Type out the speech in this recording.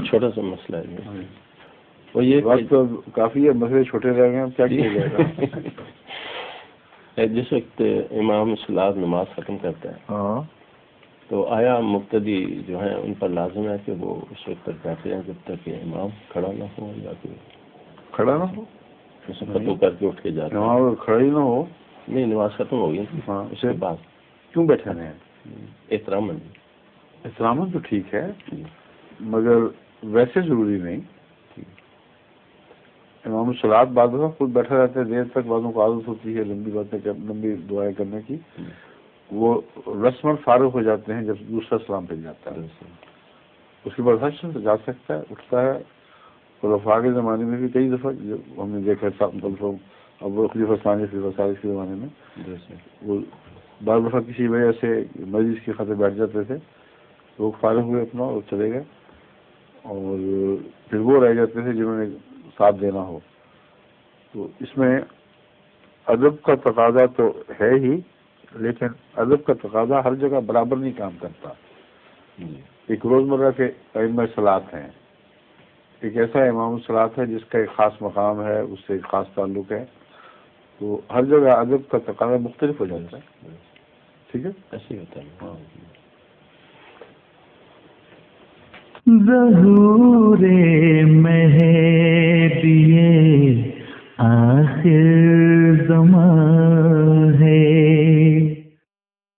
چھوٹا سا مسئلہ ہے وہ یہ وقت تو کافی ہے، مسئلے چھوٹے رہ گئے، اب کیا کیا جائے گا؟ جس وقت امام صلاۃ نماز ختم کرتا ہے ہاں تو آیا مقتدی جو ہیں ان پر لازم ہے کہ وہ اس وقت تک بیٹھے ہیں جب تک کہ امام کھڑا نہ ہو یا کہ کھڑا نہ ہو، اسے فتو کر کے اٹھ کے جاتا ہے؟ نماز کھڑا ہی نہ ہو، نہیں نماز ختم ہو گئی ہاں اس کے بعد کیوں بیٹھے رہے ہیں؟ احترام احترام تو ٹھیک ہے مگر ویسے ضروری نہیں۔ امام الصلاۃ بعض دفعہ خود بیٹھا رہتا ہے دیر تک، بعضوں کو عادت ہوتی ہے لمبی باتیں لمبی دعائیں کرنے کی، وہ رسماً فارغ ہو جاتے ہیں جب دوسرا سلام پھر جاتا ہے، اس کے بعد حج سے جا سکتا ہے، اٹھتا ہے۔ خلفاء کے زمانے میں بھی کئی دفعہ ہم نے دیکھا ابو خلیفہ ثانی خلیفہ ثالث کے زمانے میں وہ بعض دفعہ کسی وجہ سے مجلس کی خاطر بیٹھ جاتے تھے، لوگ فارغ ہوئے اپنا اور چلے گئے، اور پھر وہ رہ جاتے تھے جنہوں نے ساتھ دینا ہو۔ تو اس میں ادب کا تقاضا تو ہے ہی، لیکن ادب کا تقاضا ہر جگہ برابر نہیں کام کرتا۔ ایک روزمرہ کے ائمہ صلاۃ ہیں، ایک ایسا امام الصلاۃ ہے جس کا ایک خاص مقام ہے، اس سے ایک خاص تعلق ہے، تو ہر جگہ ادب کا تقاضا مختلف ہو جاتا ہے۔ ٹھیک ہے، ایسے ہوتا ہے۔ ظہور مہدی آخر